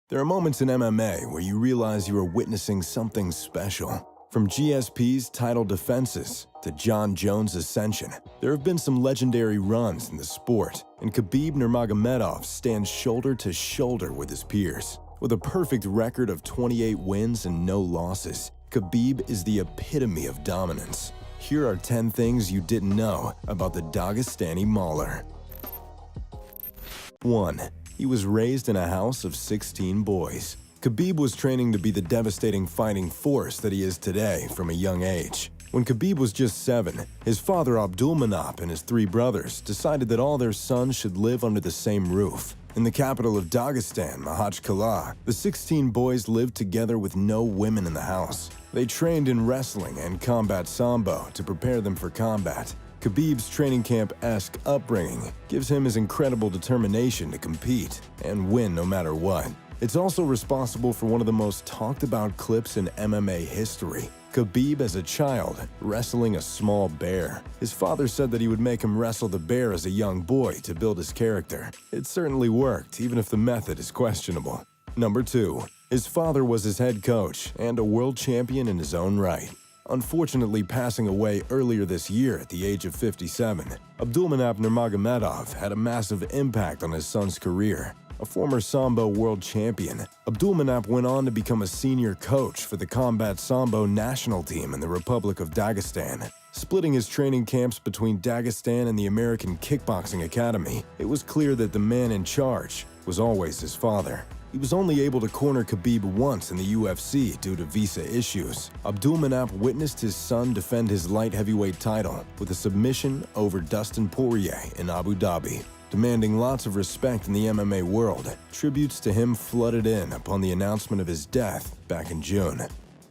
There are moments in MMA where you realize you are witnessing something special. From GSP's title defenses to John Jones' ascension, there have been some legendary runs in the sport, and Khabib Nurmagomedov stands shoulder to shoulder with his peers. With a perfect record of 28 wins and no losses, Khabib is the epitome of dominance. Here are 10 things you didn't know about the Dagestani Mauler. 1. He was raised in a house of 16 boys. Khabib was training to be the devastating fighting force that he is today from a young age. When Khabib was just 7, his father Abdulmanap and his 3 brothers decided that all their sons should live under the same roof. In the capital of Dagestan, Makhachkala, the 16 boys lived together with no women in the house. They trained in wrestling and combat sambo to prepare them for combat. Khabib's training camp-esque upbringing gives him his incredible determination to compete and win no matter what. It's also responsible for one of the most talked-about clips in MMA history. Khabib as a child wrestling a small bear. His father said that he would make him wrestle the bear as a young boy to build his character. It certainly worked, even if the method is questionable. Number 2. His father was his head coach and a world champion in his own right. Unfortunately passing away earlier this year at the age of 57, Abdulmanap Nurmagomedov had a massive impact on his son's career. A former Sambo world champion, Abdulmanap went on to become a senior coach for the combat Sambo national team in the Republic of Dagestan. Splitting his training camps between Dagestan and the American Kickboxing Academy, it was clear that the man in charge was always his father. He was only able to corner Khabib once in the UFC due to visa issues. Abdulmanap witnessed his son defend his light heavyweight title with a submission over Dustin Poirier in Abu Dhabi. Demanding lots of respect in the MMA world, tributes to him flooded in upon the announcement of his death back in June.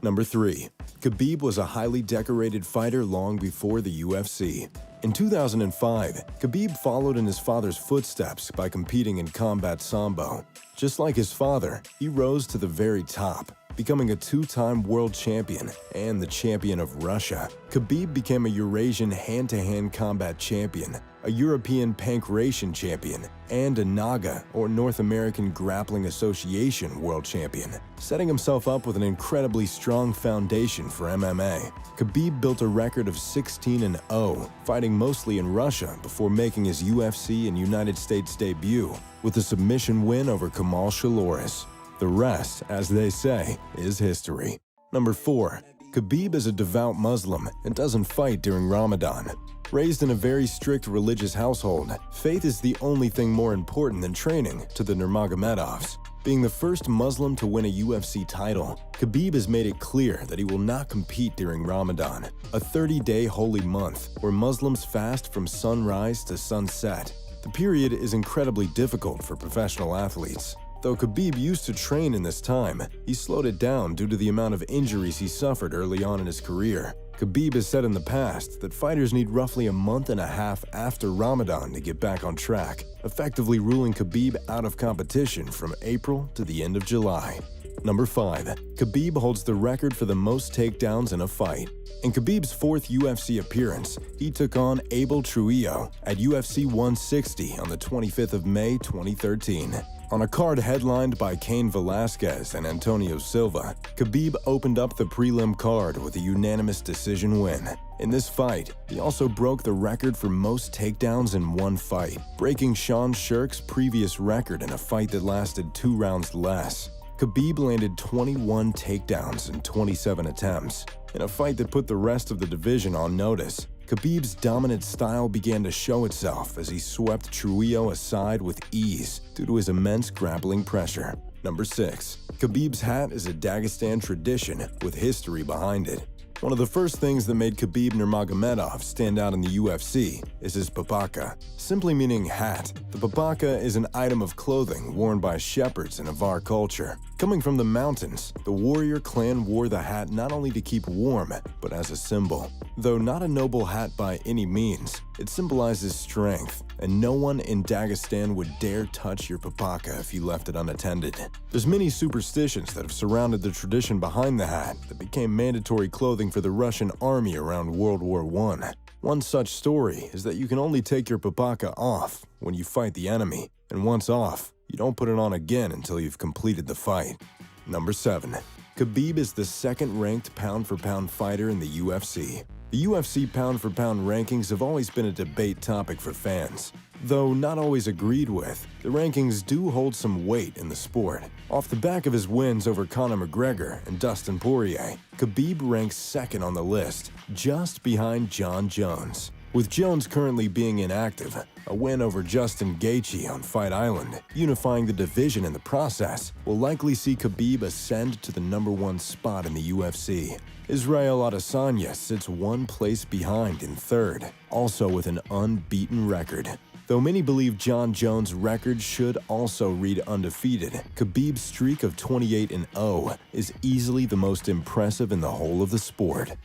Number 3. Khabib was a highly decorated fighter long before the UFC. In 2005, Khabib followed in his father's footsteps by competing in combat sambo. Just like his father, he rose to the very top, becoming a 2-time world champion and the champion of Russia. Khabib became a Eurasian hand-to-hand combat champion, a European pankration champion, and a NAGA, or North American Grappling Association world champion, setting himself up with an incredibly strong foundation for MMA. Khabib built a record of 16-0, fighting mostly in Russia before making his UFC and United States debut with a submission win over Kamal Shaloris. The rest, as they say, is history. Number 4. Khabib is a devout Muslim and doesn't fight during Ramadan. Raised in a very strict religious household, faith is the only thing more important than training to the Nurmagomedovs. Being the first Muslim to win a UFC title, Khabib has made it clear that he will not compete during Ramadan, a 30-day holy month where Muslims fast from sunrise to sunset. The period is incredibly difficult for professional athletes. Though Khabib used to train in this time, he slowed it down due to the amount of injuries he suffered early on in his career. Khabib has said in the past that fighters need roughly a month and a half after Ramadan to get back on track, effectively ruling Khabib out of competition from April to the end of July. Number 5. Khabib holds the record for the most takedowns in a fight. In Khabib's 4th UFC appearance, he took on Abel Trujillo at UFC 160 on the 25th of May 2013. On a card headlined by Cain Velasquez and Antonio Silva, Khabib opened up the prelim card with a unanimous decision win. In this fight, he also broke the record for most takedowns in one fight, breaking Sean Shirk's previous record in a fight that lasted 2 rounds less. Khabib landed 21 takedowns in 27 attempts. In a fight that put the rest of the division on notice, Khabib's dominant style began to show itself as he swept Trujillo aside with ease due to his immense grappling pressure. Number 6. Khabib's hat is a Dagestan tradition with history behind it. One of the first things that made Khabib Nurmagomedov stand out in the UFC is his papaka, simply meaning hat. The papaka is an item of clothing worn by shepherds in Avar culture. Coming from the mountains, the warrior clan wore the hat not only to keep warm, but as a symbol. Though not a noble hat by any means, it symbolizes strength, and no one in Dagestan would dare touch your papaka if you left it unattended. There's many superstitions that have surrounded the tradition behind the hat that became mandatory clothing for the Russian army around World War I. One such story is that you can only take your papaka off when you fight the enemy, and once off, you don't put it on again until you've completed the fight. Number 7. Khabib is the second-ranked pound-for-pound fighter in the UFC. The UFC pound-for-pound rankings have always been a debate topic for fans. Though not always agreed with, the rankings do hold some weight in the sport. Off the back of his wins over Conor McGregor and Dustin Poirier, Khabib ranks second on the list, just behind Jon Jones. With Jones currently being inactive, a win over Justin Gaethje on Fight Island, unifying the division in the process, will likely see Khabib ascend to the #1 spot in the UFC. Israel Adesanya sits one place behind in third, also with an unbeaten record. Though many believe Jon Jones' record should also read undefeated, Khabib's streak of 28-0 is easily the most impressive in the whole of the sport.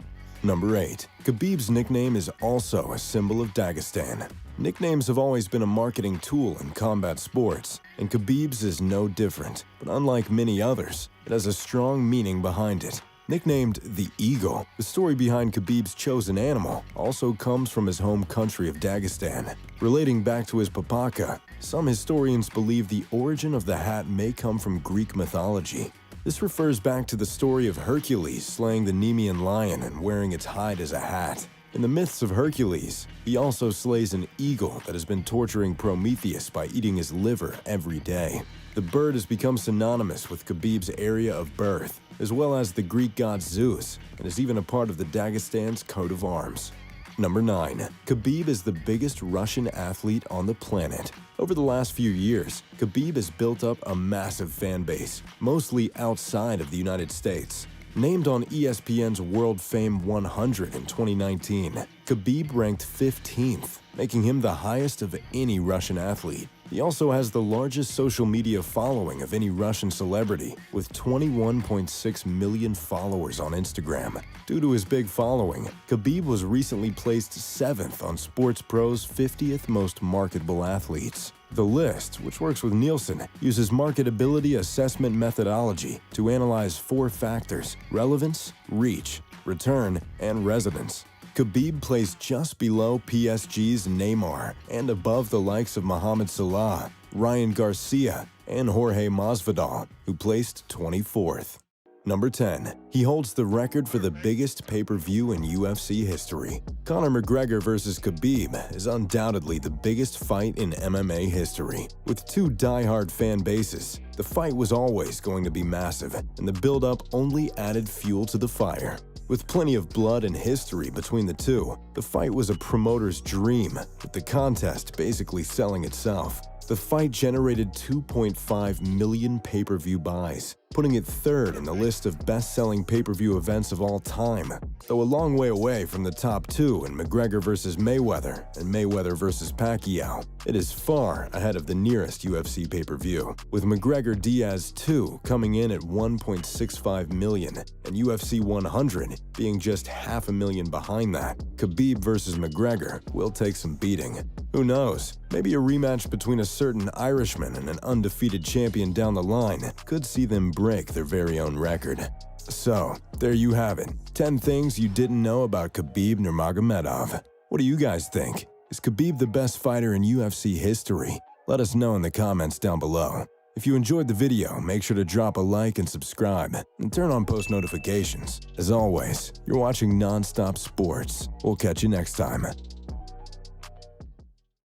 Number 8. Khabib's nickname is also a symbol of Dagestan. Nicknames have always been a marketing tool in combat sports, and Khabib's is no different. But unlike many others, it has a strong meaning behind it. Nicknamed the Eagle, the story behind Khabib's chosen animal also comes from his home country of Dagestan. Relating back to his papaka, some historians believe the origin of the hat may come from Greek mythology. This refers back to the story of Hercules slaying the Nemean lion and wearing its hide as a hat. In the myths of Hercules, he also slays an eagle that has been torturing Prometheus by eating his liver every day. The bird has become synonymous with Khabib's area of birth, as well as the Greek god Zeus, and is even a part of the Dagestan's coat of arms. Number 9. Khabib is the biggest Russian athlete on the planet. Over the last few years, Khabib has built up a massive fan base, mostly outside of the United States. Named on ESPN's World Fame 100 in 2019, Khabib ranked 15th, making him the highest of any Russian athlete. He also has the largest social media following of any Russian celebrity, with 21.6 million followers on Instagram. Due to his big following, Khabib was recently placed 7th on Sports Pro's 50th most marketable athletes. The list, which works with Nielsen, uses marketability assessment methodology to analyze 4 factors: relevance, reach, return, and residence. Khabib placed just below PSG's Neymar and above the likes of Mohamed Salah, Ryan Garcia, and Jorge Masvidal, who placed 24th. Number 10. He holds the record for the biggest pay-per-view in UFC history. Conor McGregor vs. Khabib is undoubtedly the biggest fight in MMA history. With 2 die-hard fan bases, the fight was always going to be massive, and the build-up only added fuel to the fire. With plenty of blood and history between the two, the fight was a promoter's dream, with the contest basically selling itself. The fight generated 2.5 million pay-per-view buys, putting it 3rd in the list of best-selling pay-per-view events of all time, though a long way away from the top 2 in McGregor vs. Mayweather and Mayweather vs. Pacquiao. It is far ahead of the nearest UFC pay-per-view, with McGregor Diaz 2 coming in at 1.65 million and UFC 100 being just 500,000 behind that. Khabib vs. McGregor will take some beating. Who knows? Maybe a rematch between a certain Irishman and an undefeated champion down the line could see them break their very own record. So, there you have it. 10 things you didn't know about Khabib Nurmagomedov. What do you guys think? Is Khabib the best fighter in UFC history? Let us know in the comments down below. If you enjoyed the video, make sure to drop a like and subscribe, and turn on post notifications. As always, you're watching Non-Stop Sports. We'll catch you next time.